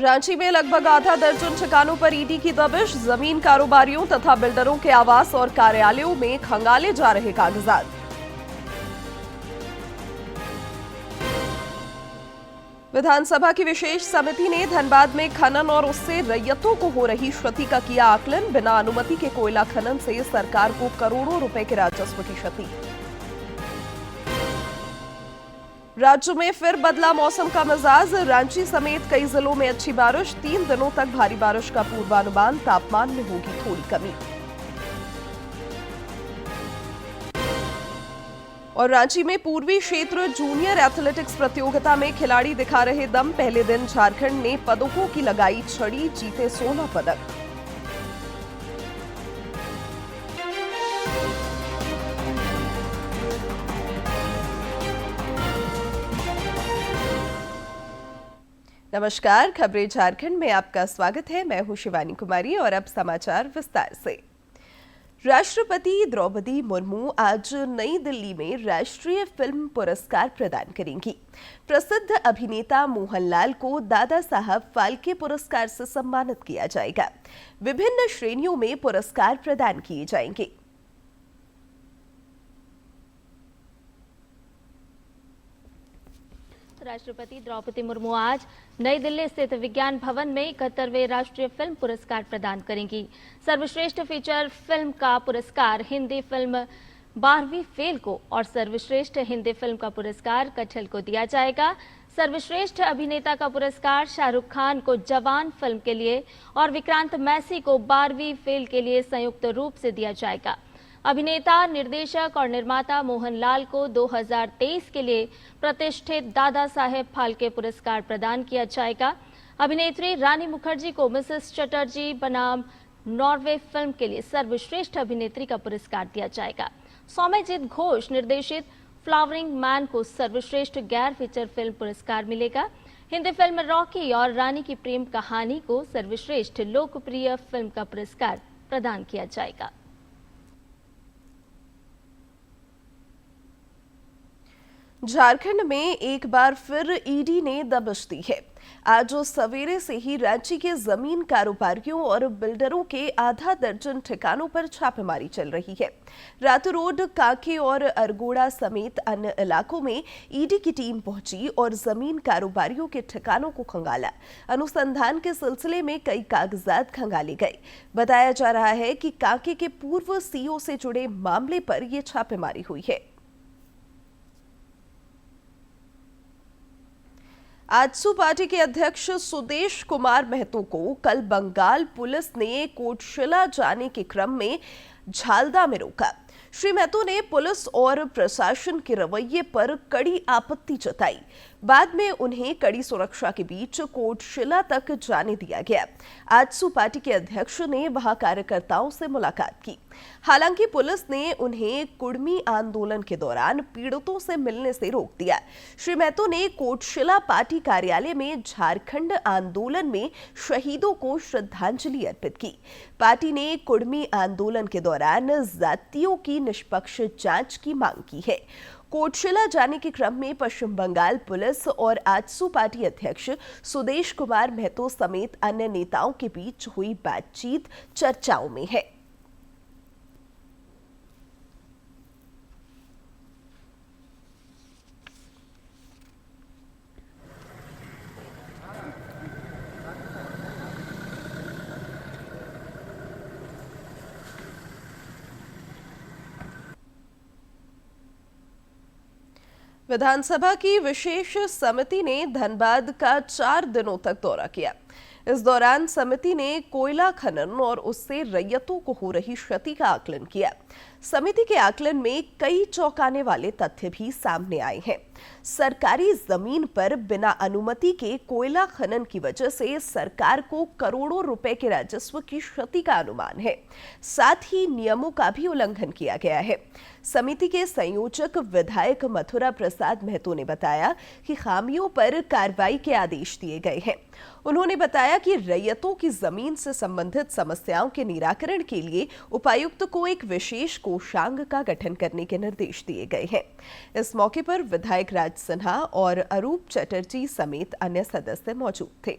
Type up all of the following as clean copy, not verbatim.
रांची में लगभग आधा दर्जन ठिकानों पर ईडी की दबिश। जमीन कारोबारियों तथा बिल्डरों के आवास और कार्यालयों में खंगाले जा रहे कागजात। विधानसभा की विशेष समिति ने धनबाद में खनन और उससे रैयतों को हो रही क्षति का किया आकलन। बिना अनुमति के कोयला खनन से सरकार को करोड़ों रुपए के राजस्व की क्षति। राज्य में फिर बदला मौसम का मिजाज। रांची समेत कई जिलों में अच्छी बारिश। 3 दिनों तक भारी बारिश का पूर्वानुमान। तापमान में होगी थोड़ी कमी। और रांची में पूर्वी क्षेत्र जूनियर एथलेटिक्स प्रतियोगिता में खिलाड़ी दिखा रहे दम। पहले दिन झारखंड ने पदकों की लगाई छड़ी, जीते 16 पदक। नमस्कार, खबरें झारखंड में आपका स्वागत है। मैं हूं शिवानी कुमारी और अब समाचार विस्तार से। राष्ट्रपति द्रौपदी मुर्मू आज नई दिल्ली में राष्ट्रीय फिल्म पुरस्कार प्रदान करेंगी। प्रसिद्ध अभिनेता मोहनलाल को दादा साहब फाल्के पुरस्कार से सम्मानित किया जाएगा। विभिन्न श्रेणियों में पुरस्कार प्रदान किए जाएंगे। राष्ट्रपति द्रौपदी मुर्मू आज नई दिल्ली स्थित विज्ञान भवन में 71वें राष्ट्रीय फिल्म पुरस्कार प्रदान करेंगी। सर्वश्रेष्ठ फीचर फिल्म का पुरस्कार हिंदी फिल्म 12वीं फेल को और सर्वश्रेष्ठ हिंदी फिल्म का पुरस्कार कछल को दिया जाएगा। सर्वश्रेष्ठ अभिनेता का पुरस्कार शाहरुख खान को जवान फिल्म के लिए और विक्रांत मैसी को 12वीं फेल के लिए संयुक्त रूप से दिया जाएगा। अभिनेता, निर्देशक और निर्माता मोहनलाल को 2023 के लिए प्रतिष्ठित दादा साहेब फाल्के पुरस्कार प्रदान किया जाएगा। अभिनेत्री रानी मुखर्जी को मिसेस चटर्जी बनाम नॉर्वे फिल्म के लिए सर्वश्रेष्ठ अभिनेत्री का पुरस्कार दिया जाएगा। सौम्यजीत घोष निर्देशित फ्लावरिंग मैन को सर्वश्रेष्ठ गैर फीचर फिल्म पुरस्कार मिलेगा। हिंदी फिल्म रॉकी और रानी की प्रेम कहानी को सर्वश्रेष्ठ लोकप्रिय फिल्म का पुरस्कार प्रदान किया जाएगा। झारखंड में एक बार फिर ईडी ने दबिश दी है। आज सवेरे से ही रांची के जमीन कारोबारियों और बिल्डरों के आधा दर्जन ठिकानों पर छापेमारी चल रही है। रातू रोड, कांके और अरगोड़ा समेत अन्य इलाकों में ईडी की टीम पहुंची और जमीन कारोबारियों के ठिकानों को खंगाला। अनुसंधान के सिलसिले में कई कागजात खंगाले गए। बताया जा रहा है कि कांके के पूर्व सीओ से जुड़े मामले पर यह छापेमारी हुई है। आजसू पार्टी के अध्यक्ष सुदेश कुमार महतो को कल बंगाल पुलिस ने कोटशिला जाने के क्रम में झालदा में रोका। श्री महतो ने पुलिस और प्रशासन के रवैये पर कड़ी आपत्ति जताई। बाद में उन्हें कड़ी सुरक्षा के बीच कोटशिला तक जाने दिया गया। आजसू पार्टी के अध्यक्ष ने वहां कार्यकर्ताओं से मुलाकात की। हालांकि पुलिस ने उन्हें कुर्मी आंदोलन के दौरान पीड़ितों से मिलने से रोक दिया। श्री महतो ने कोटशिला पार्टी कार्यालय में झारखंड आंदोलन में शहीदों को श्रद्धांजलि अर्पित की। पार्टी ने कुर्मी आंदोलन के दौरान जातियों की निष्पक्ष जांच की मांग की है। कोटशिला जाने के क्रम में पश्चिम बंगाल पुलिस और आजसू पार्टी अध्यक्ष सुदेश कुमार महतो समेत अन्य नेताओं के बीच हुई बातचीत चर्चाओं में है। विधानसभा की विशेष समिति ने धनबाद का 4 दिनों तक दौरा किया। इस दौरान समिति ने कोयला खनन और उससे रैयतों को हो रही क्षति का आकलन किया। समिति के आकलन में कई चौंकाने वाले तथ्य भी सामने आए हैं। सरकारी जमीन पर बिना अनुमति के कोयला खनन की वजह से सरकार को करोड़ों रुपए के राजस्व की क्षति का अनुमान है। साथ ही नियमों का भी उल्लंघन किया गया है। समिति के संयोजक विधायक मथुरा प्रसाद महतो ने बताया कि खामियों पर कार्रवाई के आदेश दिए गए हैं। उन्होंने बताया कि रैयतों की जमीन से संबंधित समस्याओं के निराकरण के लिए उपायुक्त को एक विशेष कोषांग का गठन करने के निर्देश दिए गए हैं। इस मौके पर विधायक राज सिन्हा और अरूप चटर्जी समेत अन्य सदस्य मौजूद थे।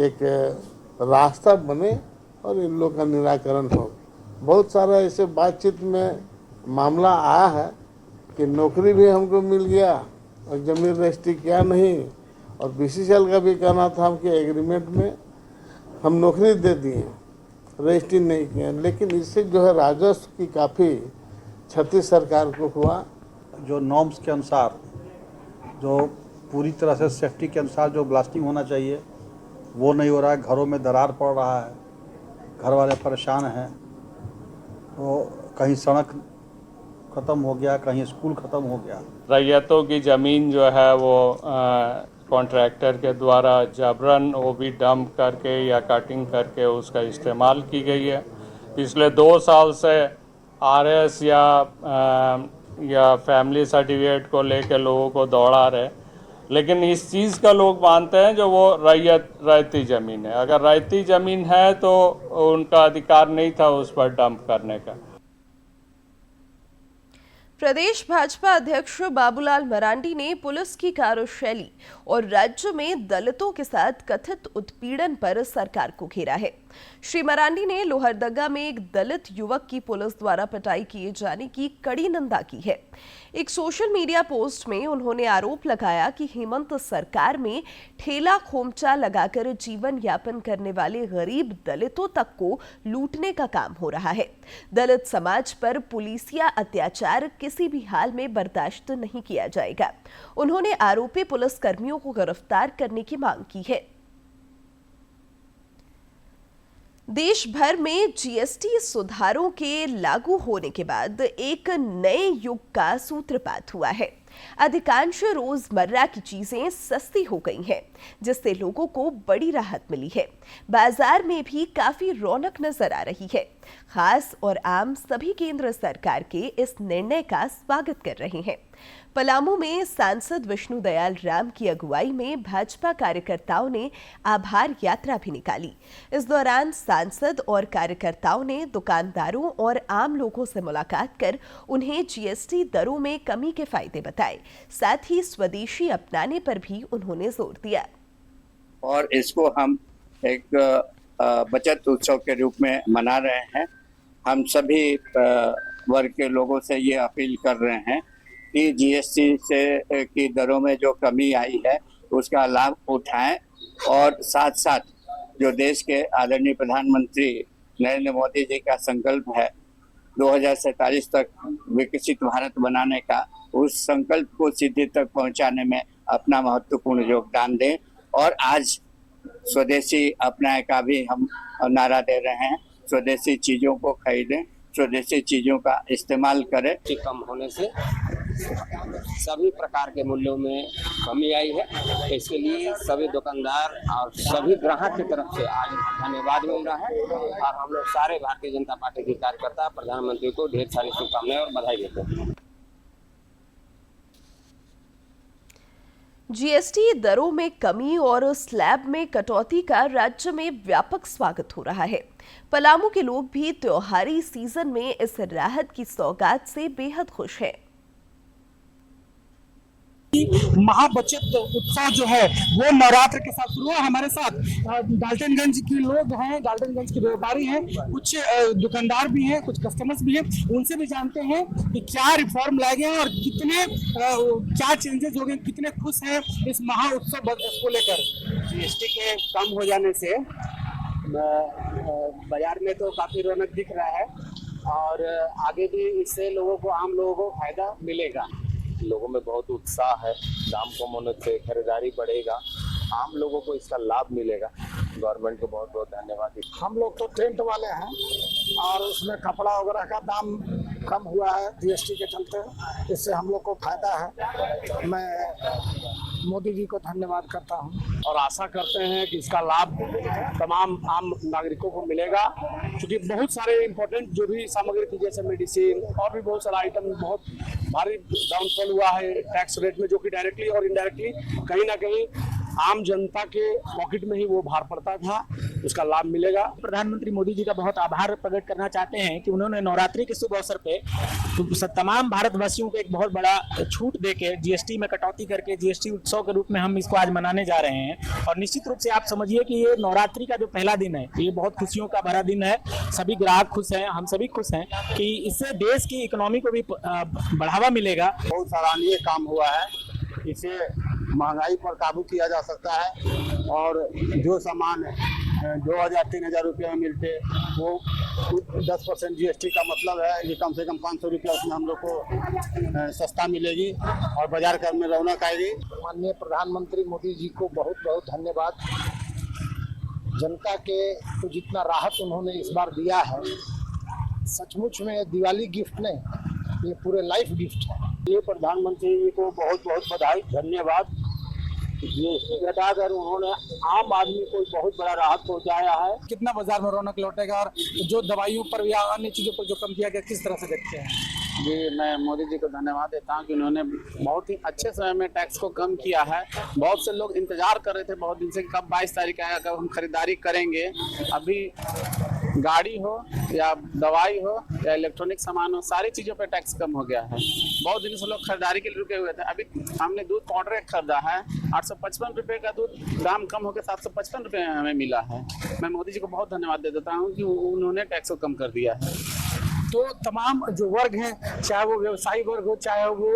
एक रास्ता बने और इन लोग का निराकरण हो। बहुत सारा ऐसे बातचीत में मामला आया है कि नौकरी भी हमको मिल गया और जमीन रजिस्ट्री किया नहीं, और बीसीसीएल का भी कहना था हम कि एग्रीमेंट में हम नौकरी दे दिए, रजिस्ट्री नहीं किए, लेकिन इससे जो है राजस्व की काफ़ी क्षति सरकार को हुआ। जो नॉर्म्स के अनुसार, जो पूरी तरह से सेफ्टी के अनुसार जो ब्लास्टिंग होना चाहिए वो नहीं हो रहा है। घरों में दरार पड़ रहा है, घर वाले परेशान हैं। तो कहीं सड़क ख़त्म हो गया, कहीं स्कूल ख़त्म हो गया। रैयतों की ज़मीन जो है वो कॉन्ट्रैक्टर के द्वारा जबरन वो भी डंप करके या कटिंग करके उसका इस्तेमाल की गई है। पिछले 2 साल से आरएस या फैमिली सर्टिफिकेट को लेकर लोगों को दौड़ा रहे, लेकिन इस चीज़ का लोग मानते हैं जो वो रैयती ज़मीन है। अगर रैयती ज़मीन है तो उनका अधिकार नहीं था उस पर डंप करने का। प्रदेश भाजपा अध्यक्ष बाबूलाल मरांडी ने पुलिस की कार्यशैली और राज्य में दलितों के साथ कथित उत्पीड़न पर सरकार को घेरा है। श्री मरांडी ने लोहरदगा में एक दलित युवक की पुलिस द्वारा पिटाई किए जाने की कड़ी निंदा की है। एक सोशल मीडिया पोस्ट में उन्होंने आरोप लगाया कि हेमंत सरकार में ठेला खोमचा लगाकर जीवन यापन करने वाले गरीब दलितों तक को लूटने का काम हो रहा है। दलित समाज पर पुलिसिया अत्याचार किसी भी हाल में बर्दाश्त नहीं किया जाएगा। उन्होंने आरोपी पुलिस कर्मियों को गिरफ्तार करने की मांग की है। देश भर में जीएसटी सुधारों के लागू होने के बाद एक नए युग का सूत्रपात हुआ है। अधिकांश रोजमर्रा की चीजें सस्ती हो गई हैं, जिससे लोगों को बड़ी राहत मिली है। बाजार में भी काफी रौनक नजर आ रही है। खास और आम सभी केंद्र सरकार के इस निर्णय का स्वागत कर रहे हैं। पलामू में सांसद विष्णु दयाल राम की अगुवाई में भाजपा कार्यकर्ताओं ने आभार यात्रा भी निकाली। इस दौरान सांसद और कार्यकर्ताओं ने दुकानदारों और आम लोगों से मुलाकात कर उन्हें जीएसटी दरों में कमी के फायदे बताए। साथ ही स्वदेशी अपनाने पर भी उन्होंने जोर दिया। और इसको हम एक बचत उत्सव के रूप में मना रहे हैं। हम सभी वर्ग के लोगों से ये अपील कर रहे हैं कि जीएसटी से की दरों में जो कमी आई है उसका लाभ उठाएं, और साथ साथ जो देश के आदरणीय प्रधानमंत्री नरेंद्र मोदी जी का संकल्प है 2047 तक विकसित भारत बनाने का, उस संकल्प को सिद्धि तक पहुंचाने में अपना महत्वपूर्ण योगदान दें। और आज स्वदेशी अपनाए का भी हम नारा दे रहे हैं। स्वदेशी चीज़ों को खरीदें, स्वदेशी चीज़ों का इस्तेमाल करें। कम होने से सभी प्रकार के मूल्यों में कमी आई है। इसके लिए सभी दुकानदार और सभी ग्राहक की तरफ से आज धन्यवाद मिल रहा है। और हम लोग सारे भारतीय जनता पार्टी के कार्यकर्ता प्रधानमंत्री को ढेर सारी शुभकामनाएं और बधाई देते हैं। जीएसटी दरों में कमी और स्लैब में कटौती का राज्य में व्यापक स्वागत हो रहा है। पलामू के लोग भी त्योहारी सीजन में इस राहत की सौगात से बेहद खुश हैं। महाबचत उत्सव जो है वो नवरात्र के साथ शुरू हुआ। हमारे साथ डाल्टनगंज के लोग हैं, डाल्टनगंज के व्यापारी हैं, कुछ दुकानदार भी हैं, कुछ कस्टमर्स भी हैं। उनसे भी जानते हैं कि क्या रिफॉर्म लाए गए हैं और कितने क्या चेंजेस हो गए, कितने खुश हैं इस महा उत्सव को लेकर। जीएसटी के कम हो जाने से बाजार में तो काफी रौनक दिख रहा है और आगे भी इससे लोगों को, आम लोगों को फायदा मिलेगा। लोगों में बहुत उत्साह है, दाम कम होने से खरीदारी बढ़ेगा, आम लोगों को इसका लाभ मिलेगा। गवर्नमेंट को बहुत बहुत धन्यवाद। हम लोग तो टेंट वाले हैं और उसमें कपड़ा वगैरह का दाम कम हुआ है जीएसटी के चलते, इससे हम लोग को फायदा है। मैं मोदी जी को धन्यवाद करता हूं और आशा करते हैं कि इसका लाभ तमाम आम नागरिकों को मिलेगा, क्योंकि बहुत सारे इम्पोर्टेंट जो भी सामग्री थी जैसे मेडिसिन और भी बहुत सारा आइटम बहुत भारी डाउनफॉल हुआ है टैक्स रेट में, जो कि डायरेक्टली और इनडायरेक्टली कहीं ना कहीं आम जनता के पॉकेट में ही वो भार पड़ता था। उसका लाभ मिलेगा। प्रधानमंत्री मोदी जी का बहुत आभार प्रकट करना चाहते हैं कि उन्होंने नवरात्रि के शुभ अवसर पे तमाम भारतवासियों को एक बहुत बड़ा छूट देके जीएसटी में कटौती करके जीएसटी उत्सव के रूप में हम इसको आज मनाने जा रहे हैं। और निश्चित रूप से आप समझिए कि ये नवरात्रि का जो पहला दिन है ये बहुत खुशियों का भरा दिन है। सभी ग्राहक खुश हैं, हम सभी खुश हैं कि इससे देश की इकोनॉमी को भी बढ़ावा मिलेगा। बहुत सराहनीय काम हुआ है, इससे महंगाई पर काबू किया जा सकता है और जो सामान 2000-3000 रुपये में मिलते वो 10% जीएसटी का मतलब है कि कम से कम 500 रुपया उसमें हम लोग को सस्ता मिलेगी और बाजार कर में रौनक आएगी। माननीय प्रधानमंत्री मोदी जी को बहुत बहुत धन्यवाद। जनता के को जितना राहत उन्होंने इस बार दिया है, सचमुच में दिवाली गिफ्ट नहीं, ये पूरे लाइफ गिफ्ट है। ये प्रधानमंत्री जी को बहुत बहुत बधाई, धन्यवाद। जीएसटी घटाकर उन्होंने आम आदमी को बहुत बड़ा राहत पहुंचाया है। कितना बाजार में रौनक लौटेगा और जो दवाइयों पर या अन्य चीजों पर जो कम किया गया, किस तरह से देखते हैं? जी, मैं मोदी जी को धन्यवाद देता हूं कि उन्होंने बहुत ही अच्छे समय में टैक्स को कम किया है। बहुत से लोग इंतजार कर रहे थे बहुत दिन से कब 22 तारीख आएगा, कब हम खरीदारी करेंगे। अभी गाड़ी हो या दवाई हो या इलेक्ट्रॉनिक सामान हो, सारी चीज़ों पर टैक्स कम हो गया है। बहुत दिन से लोग खरीदारी के लिए रुके हुए थे। अभी हमने दूध पाउडर खरीदा है, 855 रुपये का दूध दाम कम होकर 755 रुपये में हमें मिला है। मैं मोदी जी को बहुत धन्यवाद दे देता हूँ कि उन्होंने टैक्स को कम कर दिया है। तो तमाम जो वर्ग हैं, चाहे वो व्यवसायी वर्ग हो चाहे वो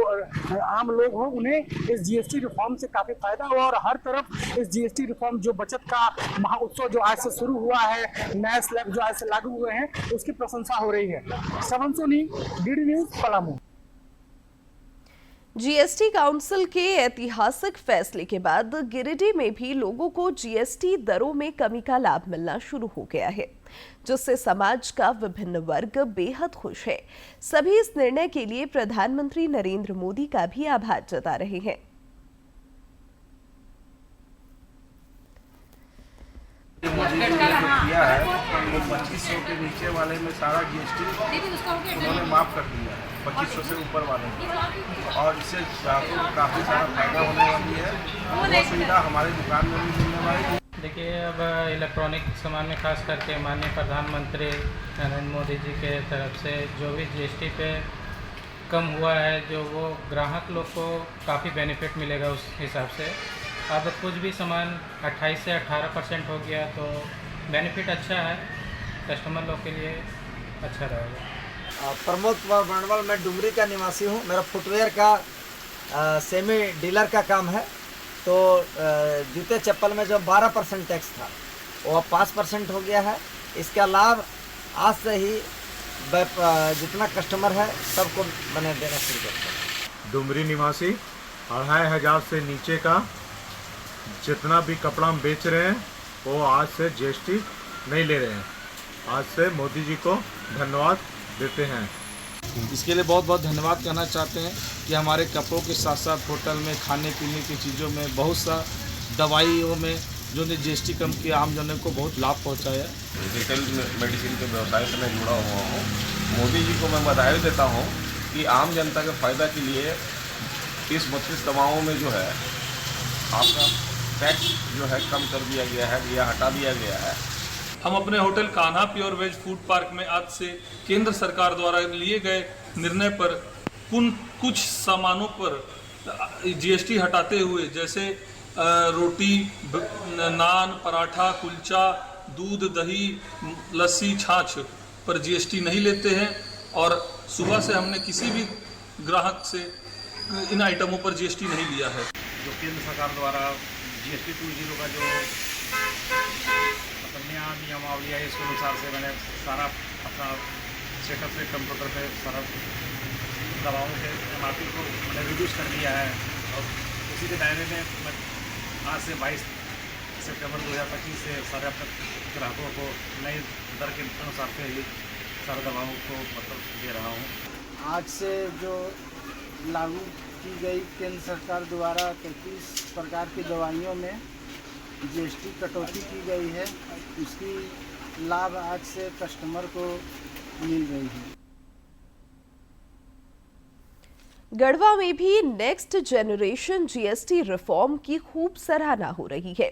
आम लोग हो, उन्हें इस जीएसटी रिफॉर्म से काफी फायदा हुआ और हर तरफ इस जीएसटी रिफॉर्म जो बचत का महोत्सव जो आज से शुरू हुआ है, नए स्लैब जो आज से लागू हुए हैं, उसकी प्रशंसा हो रही है। Shravan Soni, DD news, Palamu. GST council के ऐतिहासिक फैसले के बाद गिरिडीह में भी लोगों को जीएसटी दरों में कमी का लाभ मिलना शुरू हो गया है, जिससे समाज का विभिन्न वर्ग बेहद खुश है। सभी इस निर्णय के लिए प्रधानमंत्री नरेंद्र मोदी का भी आभार जता रहे हैं। मोदी जी ने जो किया है वो 2500 के नीचे वाले में सारा जीएसटी उन्होंने माफ़ कर दिया है, 2500 से ऊपर वाले में, और इससे ग्राहकों को काफ़ी सारा फायदा होने वाली है। वो सुविधा हमारी दुकान में भी मिलने वाली है। देखिए, अब इलेक्ट्रॉनिक सामान में खास करके माननीय प्रधानमंत्री नरेंद्र मोदी जी के तरफ से जो भी जीएसटी पे कम हुआ है, जो वो ग्राहक लोग को काफ़ी बेनिफिट मिलेगा उस हिसाब से। अब कुछ भी सामान 28 से 18% हो गया, तो बेनिफिट अच्छा है, कस्टमर लोग के लिए अच्छा रहेगा। प्रमोद कुमार बर्णवाल, मैं डुमरी का निवासी हूँ। मेरा फुटवेयर का सेमी डीलर का काम है। तो जूते चप्पल में जो 12% टैक्स था वो अब 5% हो गया है। इसका लाभ आज से ही जितना कस्टमर है सबको मैंने देना शुरू कर दिया। डुमरी निवासी, 2500 से नीचे का जितना भी कपड़ा हम बेच रहे हैं वो आज से जीएसटी नहीं ले रहे हैं। आज से मोदी जी को धन्यवाद देते हैं। इसके लिए बहुत बहुत धन्यवाद कहना चाहते हैं कि हमारे कपड़ों के साथ साथ होटल में खाने पीने की चीज़ों में, बहुत सा दवाइयों में जो ने जीएसटी कम किया, आम जनता को बहुत लाभ पहुंचाया। रिटेल मेडिसिन के व्यवसाय से मैं जुड़ा हुआ हूँ। मोदी जी को मैं बधाई देता हूँ कि आम जनता के फायदा के लिए 30-32 दवाओं में जो है आपका टैक्स जो है कम कर दिया गया है या हटा दिया गया है। हम अपने hotel Kanha pure veg food park में आज से केंद्र सरकार द्वारा लिए गए निर्णय पर कुछ सामानों पर जीएसटी हटाते हुए, जैसे रोटी, नान, पराठा, कुलचा, दूध, दही, लस्सी, छाछ पर जीएसटी नहीं लेते हैं। और सुबह से हमने किसी भी ग्राहक से इन आइटमों पर जीएसटी नहीं लिया है। जो केंद्र सरकार द्वारा जीएसटी 2.0 का जो नया नियमावली है, इसके अनुसार से मैंने सारा अपना सेटअप से कंप्यूटर पे सारा दवाओं के एमआरपी को मैंने रिड्यूस कर दिया है। और उसी के दायरे में मैं आज से 22 सितंबर 2025 से सारे अपने ग्राहकों को नई दर के अनुसार से ही सारे दवाओं को मतलब दे रहा हूँ। आज से जो लागू की गई केंद्र सरकार द्वारा 33 प्रकार की दवाइयों में जीएसटी कटौती की गई है, उसकी लाभ आज से कस्टमर को मिल रही है। गढ़वा में भी नेक्स्ट जनरेशन जीएसटी रिफॉर्म की खूब सराहना हो रही है।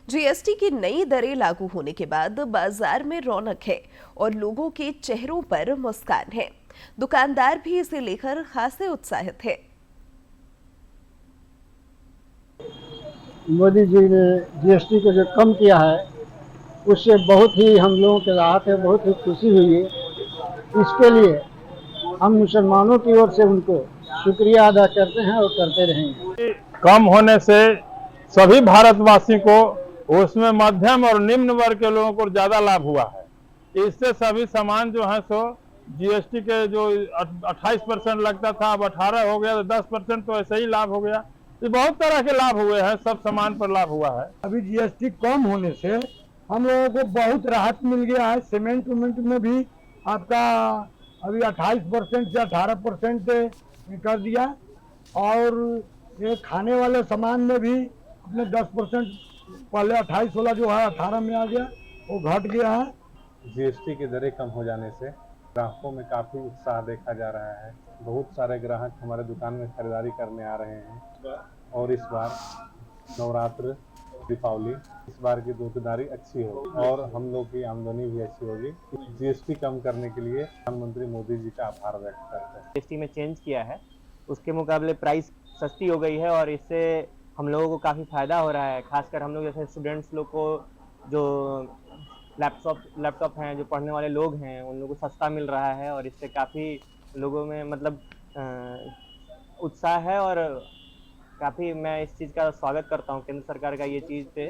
जीएसटी की नई दरें लागू होने के बाद बाजार में रौनक है और लोगों के चेहरों पर मुस्कान है। दुकानदार भी इसे लेकर खासे उत्साहित है। मोदी जी ने जीएसटी को जो कम किया है उससे बहुत ही हम लोगों के राहत है, बहुत ही खुशी हुई है। इसके लिए हम मुसलमानों की ओर से उनको शुक्रिया अदा करते हैं और करते रहेंगे। कम होने से सभी भारतवासी को, उसमें मध्यम और निम्न वर्ग के लोगों को ज्यादा लाभ हुआ है। इससे सभी सामान जो है सो जीएसटी के जो 28% लगता था अब 18 हो गया, तो 10% तो ऐसे ही लाभ हो गया। ये बहुत तरह के लाभ हुए हैं, सब सामान पर लाभ हुआ है। अभी जीएसटी कम होने से हम लोगों को बहुत राहत मिल गया है। सीमेंट में भी आपका अभी 28% से 18% कर दिया, और ये खाने वाले सामान में भी अपने 10%, पहले 28 वाला जो है 18 में आ गया, वो घट गया है। जीएसटी की दरें कम हो जाने से ग्राहकों में काफ़ी उत्साह देखा जा रहा है। बहुत सारे ग्राहक हमारे दुकान में खरीदारी करने आ रहे हैं, और इस बार नवरात्र, दीपावली, इस बार की दुकानदारी अच्छी होगी और हम लोग की आमदनी भी अच्छी होगी। जीएसटी कम करने के लिए प्रधानमंत्री मोदी जी का आभार व्यक्त करते हैं। जीएसटी में चेंज किया है, उसके मुकाबले प्राइस सस्ती हो गई है और इससे हम लोगों को काफ़ी फ़ायदा हो रहा है। खासकर हम लोग जैसे स्टूडेंट्स लोग को, जो लैपटॉप हैं, जो पढ़ने वाले लोग हैं, उन लोगों को सस्ता मिल रहा है और इससे काफ़ी लोगों में मतलब उत्साह है और काफ़ी मैं इस चीज़ का स्वागत करता हूँ केंद्र सरकार का ये चीज़ पे,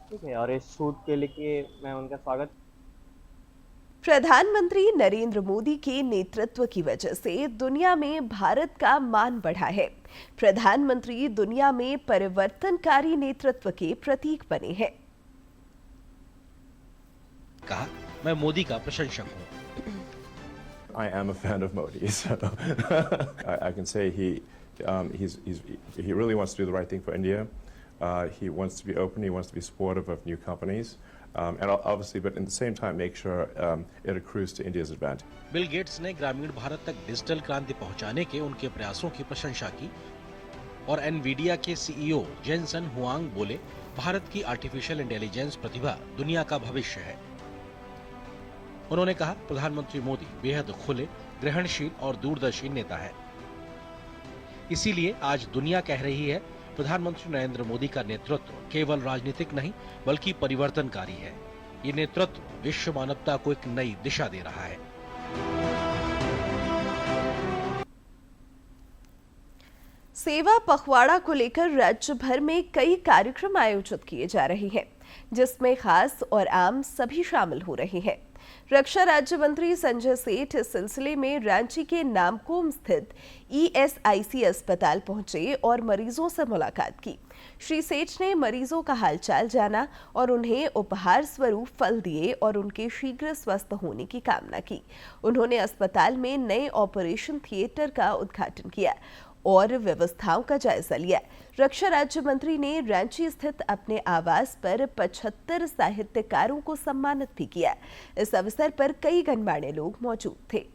ठीक है, और इस छूट के लिए मैं उनका स्वागत। प्रधानमंत्री नरेंद्र मोदी के नेतृत्व की वजह से दुनिया में भारत का मान बढ़ा है। प्रधानमंत्री दुनिया में परिवर्तनकारी नेतृत्व के प्रतीक बने हैं। कहा, मैं मोदी का प्रशंसक हूँ। I am a fan of Modi, so I can say he really wants to do the right thing for India. He wants to be open. He wants to be supportive of new companies, and obviously, but at the same time, make sure it accrues to India's advantage. Bill Gates ने ग्रामीण भारत तक digital क्रांति पहुंचाने के उनके प्रयासों की प्रशंसा की और एनवीडिया के सीईओ जेनसन हुआंग बोले, भारत की आर्टिफिशियल इंटेलिजेंस प्रतिभा दुनिया का भविष्य है। उन्होंने कहा, प्रधानमंत्री मोदी बेहद खुले, ग्रहणशील और दूरदर्शी नेता है। इसीलिए आज दुनिया कह रही है, प्रधानमंत्री नरेंद्र मोदी का नेतृत्व केवल राजनीतिक नहीं बल्कि परिवर्तनकारी है। ये नेतृत्व विश्व मानवता को एक नई दिशा दे रहा है। सेवा पखवाड़ा को लेकर राज्य भर में कई कार्यक्रम आयोजित किए जा रहे हैं, जिसमें खास और आम सभी शामिल हो रहे हैं। रक्षा राज्य मंत्री संजय सेठ इस सिलसिले में रांची के नामकोम स्थित ईएसआईसी अस्पताल पहुंचे और मरीजों से मुलाकात की। श्री सेठ ने मरीजों का हालचाल जाना और उन्हें उपहार स्वरूप फल दिए और उनके शीघ्र स्वस्थ होने की कामना की। उन्होंने अस्पताल में नए ऑपरेशन थिएटर का उद्घाटन किया और व्यवस्थाओं का जायजा लिया। रक्षा राज्य मंत्री ने रांची स्थित अपने आवास पर 75 साहित्यकारों को सम्मानित भी किया। इस अवसर पर कई गणमान्य लोग मौजूद थे।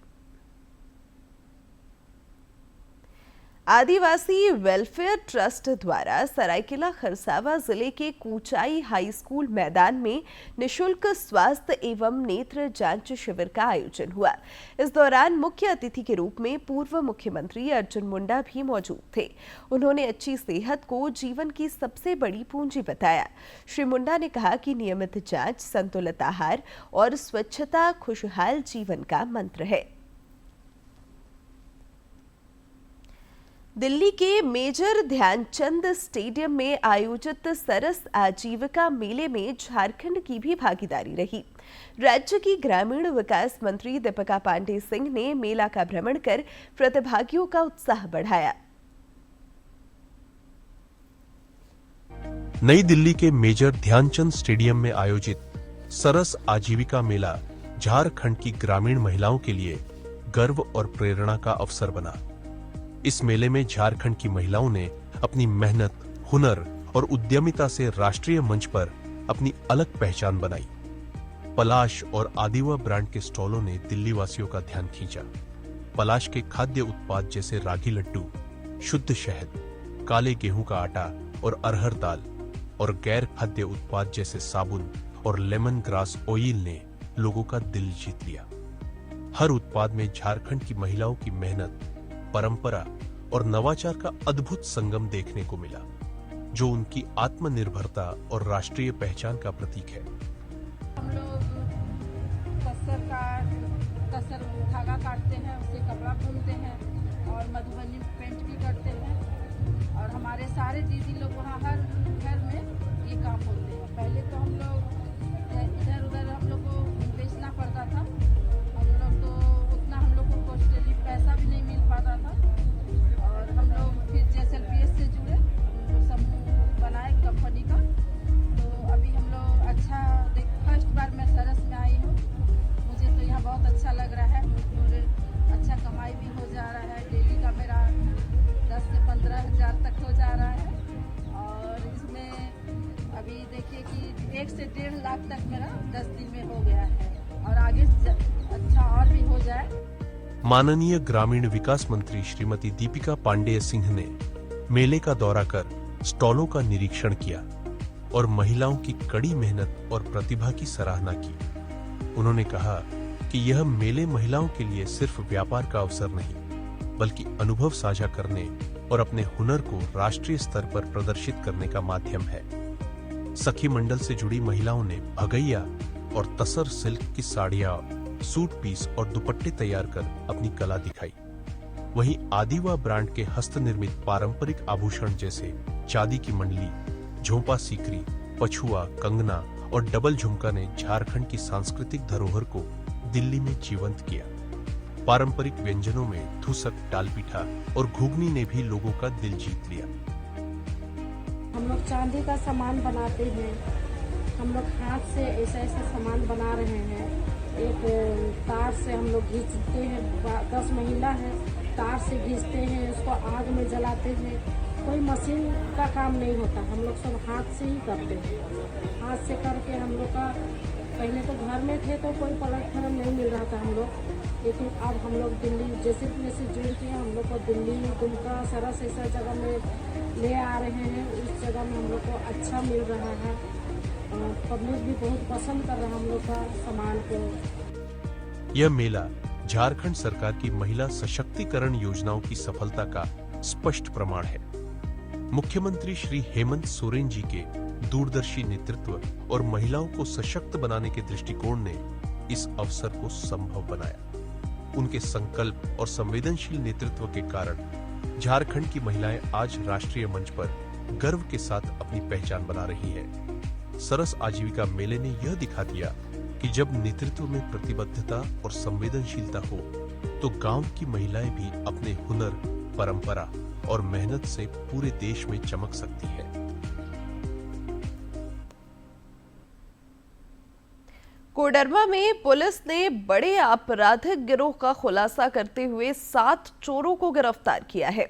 आदिवासी वेलफेयर ट्रस्ट द्वारा सरायकेला खरसावा जिले के कुचाई हाई स्कूल मैदान में निशुल्क स्वास्थ्य एवं नेत्र जांच शिविर का आयोजन हुआ। इस दौरान मुख्य अतिथि के रूप में पूर्व मुख्यमंत्री अर्जुन मुंडा भी मौजूद थे। उन्होंने अच्छी सेहत को जीवन की सबसे बड़ी पूंजी बताया। श्री मुंडा ने कहा कि नियमित जांच, संतुलित आहार और स्वच्छता खुशहाल जीवन का मंत्र है। दिल्ली के मेजर ध्यानचंद स्टेडियम में आयोजित सरस आजीविका मेले में झारखंड की भी भागीदारी रही। राज्य की ग्रामीण विकास मंत्री दीपिका पांडे सिंह ने मेला का भ्रमण कर प्रतिभागियों का उत्साह बढ़ाया। नई दिल्ली के मेजर ध्यानचंद स्टेडियम में आयोजित सरस आजीविका मेला झारखंड की ग्रामीण महिलाओं के लिए गर्व और प्रेरणा का अवसर बना। इस मेले में झारखंड की महिलाओं ने अपनी मेहनत, हुनर और उद्यमिता से राष्ट्रीय मंच पर अपनी अलग पहचान बनाई। पलाश और आदिवा ब्रांड के स्टॉलों ने दिल्ली वासियों का ध्यान खींचा। पलाश के खाद्य उत्पाद जैसे रागी लड्डू, शुद्ध शहद, काले गेहूं का आटा और अरहर दाल और गैर खाद्य उत्पाद जैसे साबुन और लेमन ग्रास ऑयल ने लोगों का दिल जीत लिया। हर उत्पाद में झारखंड की महिलाओं की मेहनत, परंपरा और नवाचार का अद्भुत संगम देखने को मिला, जो उनकी आत्मनिर्भरता और राष्ट्रीय पहचान का प्रतीक है। हम लोग तसर धागा काटते हैं, उससे कपड़ा बुनते हैं और मधुबनी पेंट भी करते हैं और हमारे सारे दीदी लोग वहाँ हर घर में ये काम होते हैं। पहले तो हम लोग इधर उधर हम लोग को बेचना पड़ता था, हम लोग तो उतना हम लोग को कॉस्टली पैसा भी नहीं मिल पाता था और हम लोग फिर JSLPS से जुड़े, समूह बनाए कंपनी का। तो अभी हम लोग अच्छा फर्स्ट बार मैं सरस में आई हूँ, मुझे तो यहाँ बहुत अच्छा लग रहा है और अच्छा कमाई भी हो जा रहा है। डेली का मेरा 10 से 15 हज़ार तक हो जा रहा है और इसमें अभी देखिए कि 1 से 1.5 लाख तक मेरा 10 दिन में हो गया है और आगे अच्छा और भी हो जाए। माननीय ग्रामीण विकास मंत्री श्रीमती दीपिका पांडेय सिंह ने मेले का दौरा कर स्टॉलों का निरीक्षण किया और महिलाओं की कड़ी मेहनत और प्रतिभा की सराहना की। उन्होंने कहा कि यह मेले महिलाओं के लिए सिर्फ व्यापार का अवसर नहीं, बल्कि अनुभव साझा करने और अपने हुनर को राष्ट्रीय स्तर पर प्रदर्शित करने का माध्यम है। सखी मंडल से जुड़ी महिलाओं ने भगैया और तसर सिल्क की साड़ियां, सूट पीस और दुपट्टे तैयार कर अपनी कला दिखाई। वहीं आदिवा ब्रांड के हस्तनिर्मित पारंपरिक आभूषण जैसे चांदी की मंडली, झोंपा सीकरी, पछुआ, कंगना और डबल झुमका ने झारखंड की सांस्कृतिक धरोहर को दिल्ली में जीवंत किया। पारंपरिक व्यंजनों में धुसक, टालपीठा और घुगनी ने भी लोगों का दिल जीत लिया। हम लोग चांदी का सामान बनाते हैं, हम लोग हाथ से ऐसा ऐसा सामान बना रहे हैं। एक तार से हम लोग घींचते हैं, 10 महिला है, तार से घींचते हैं, उसको आग में जलाते हैं। कोई मशीन का काम नहीं होता, हम लोग सब हाथ से ही करते हैं। हाथ से करके हम लोग का पहले तो घर में थे तो कोई प्लेटफॉर्म नहीं मिल रहा था हम लोग, लेकिन अब हम लोग दिल्ली जैसे जुड़ के हम लोग को दिल्ली, दुमका, सरस ऐसा जगह में ले आ रहे हैं। उस जगह में हम लोग को अच्छा मिल रहा है, पब्लिक भी बहुत पसंद कर रहा है हम लोग का सामान को। यह मेला झारखंड सरकार की महिला सशक्तिकरण योजनाओं की सफलता का स्पष्ट प्रमाण है। मुख्यमंत्री श्री हेमंत सोरेन जी के दूरदर्शी नेतृत्व और महिलाओं को सशक्त बनाने के दृष्टिकोण ने इस अवसर को संभव बनाया। उनके संकल्प और संवेदनशील नेतृत्व के कारण झारखंड की महिलाएं आज राष्ट्रीय मंच पर गर्व के साथ अपनी पहचान बना रही है। सरस आजीविका मेले ने यह दिखा दिया कि जब नेतृत्व में प्रतिबद्धता और संवेदनशीलता हो तो गांव की महिलाएं भी अपने हुनर, परंपरा और मेहनत से पूरे देश में चमक सकती है। कोडरमा में पुलिस ने बड़े आपराधिक गिरोह का खुलासा करते हुए 7 चोरों को गिरफ्तार किया है।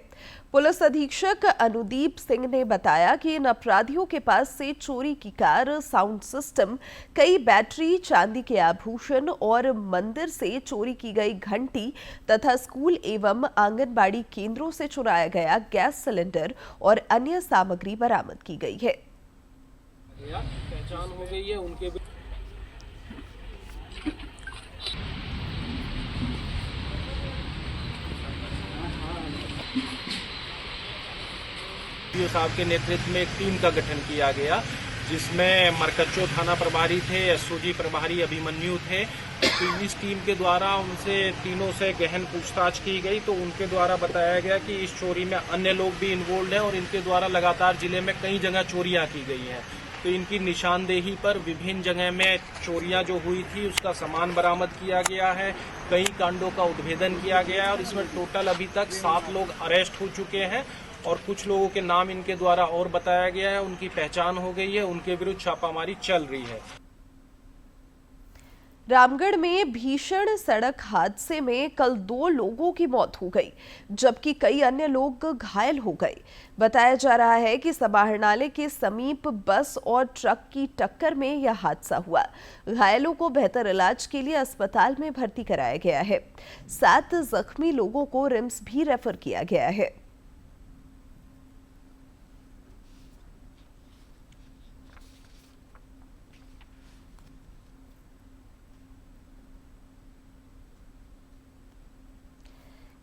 पुलिस अधीक्षक अनुदीप सिंह ने बताया कि इन अपराधियों के पास से चोरी की कार, साउंड सिस्टम, कई बैटरी, चांदी के आभूषण और मंदिर से चोरी की गई घंटी तथा स्कूल एवं आंगनबाड़ी केंद्रों से चुराया गया गैस सिलेंडर और अन्य सामग्री बरामद की गई है। पहचान हो गई है उनके साहब के नेतृत्व में एक टीम का गठन किया गया, जिसमें मरकच्चो थाना प्रभारी थे, एसओजी प्रभारी अभिमन्यु थे। तो इस टीम के द्वारा उनसे तीनों से गहन पूछताछ की गई तो उनके द्वारा बताया गया कि इस चोरी में अन्य लोग भी इन्वॉल्व हैं और इनके द्वारा लगातार जिले में कई जगह चोरियां की गई हैं। तो इनकी निशानदेही पर विभिन्न जगह में चोरियां जो हुई थी उसका सामान बरामद किया गया है, कई कांडों का उद्भेदन किया गया है और इसमें टोटल अभी तक 7 लोग अरेस्ट हो चुके हैं और कुछ लोगों के नाम इनके द्वारा और बताया गया है, उनकी पहचान हो गई है, उनके विरुद्ध छापामारी चल रही है। रामगढ़ में भीषण सड़क हादसे में कल 2 लोगों की मौत हो गई, जबकि कई अन्य लोग घायल हो गए। बताया जा रहा है कि समाहरणालय के समीप बस और ट्रक की टक्कर में यह हादसा हुआ। घायलों को बेहतर इलाज के लिए अस्पताल में भर्ती कराया गया है। 7 जख्मी लोगों को रिम्स भी रेफर किया गया है।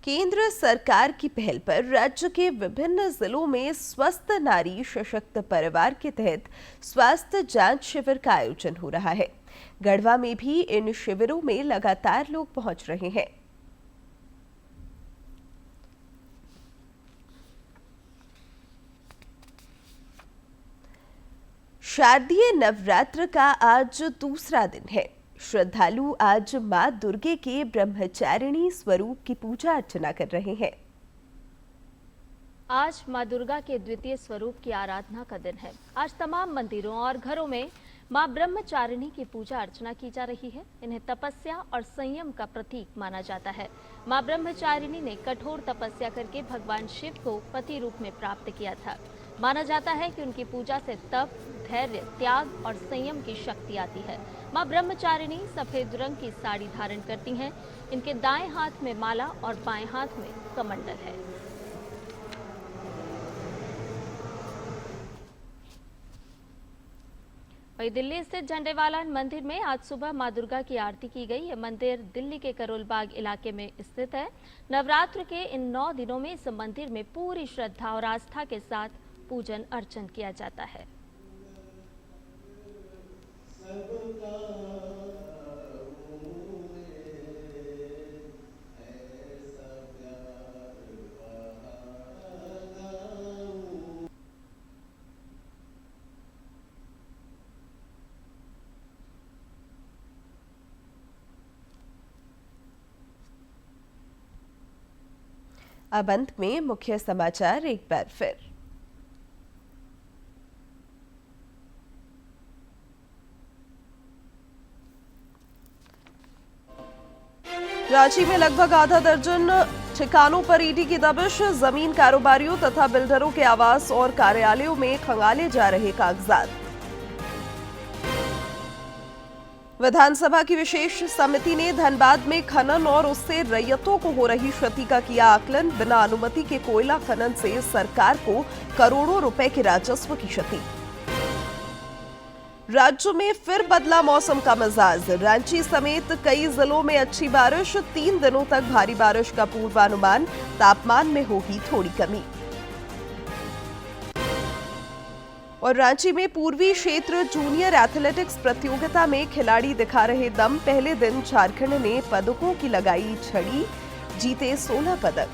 केंद्र सरकार की पहल पर राज्य के विभिन्न जिलों में स्वस्थ नारी सशक्त परिवार के तहत स्वास्थ्य जांच शिविर का आयोजन हो रहा है। गढ़वा में भी इन शिविरों में लगातार लोग पहुंच रहे हैं। शारदीय नवरात्र का आज दूसरा दिन है। श्रद्धालु आज मां दुर्गे के ब्रह्मचारिणी स्वरूप की पूजा अर्चना कर रहे हैं। आज मां दुर्गा के द्वितीय स्वरूप की आराधना का दिन है। आज तमाम मंदिरों और घरों में मां ब्रह्मचारिणी की पूजा अर्चना की जा रही है। इन्हें तपस्या और संयम का प्रतीक माना जाता है। मां ब्रह्मचारिणी ने कठोर तपस्या करके भगवान शिव को पति रूप में प्राप्त किया था। माना जाता है कि उनकी पूजा से तप, धैर्य, त्याग और संयम की शक्ति आती है। मां ब्रह्मचारिणी सफेद रंग की साड़ी धारण करती हैं। इनके दाएं हाथ में माला और बाएं हाथ में कमंडल है। वही दिल्ली स्थित झंडेवाला मंदिर में आज सुबह मां दुर्गा की आरती की गई। यह मंदिर दिल्ली के करोल बाग इलाके में स्थित है। नवरात्र के इन 9 दिनों में इस मंदिर में पूरी श्रद्धा और आस्था के साथ पूजन अर्चन किया जाता है। अब अंत में मुख्य समाचार एक बार फिर। रांची में लगभग आधा दर्जन ठिकानों पर ईडी की दबिश। जमीन कारोबारियों तथा बिल्डरों के आवास और कार्यालयों में खंगाले जा रहे कागजात। विधानसभा की विशेष समिति ने धनबाद में खनन और उससे रैयतों को हो रही क्षति का किया आकलन। बिना अनुमति के कोयला खनन से सरकार को करोड़ों रुपए के राजस्व की क्षति। राज्य में फिर बदला मौसम का मिजाज। रांची समेत कई जिलों में अच्छी बारिश। 3 दिनों तक भारी बारिश का पूर्वानुमान। तापमान में होगी थोड़ी कमी। और रांची में पूर्वी क्षेत्र जूनियर एथलेटिक्स प्रतियोगिता में खिलाड़ी दिखा रहे दम। पहले दिन झारखंड ने पदकों की लगाई छड़ी, जीते 16 पदक।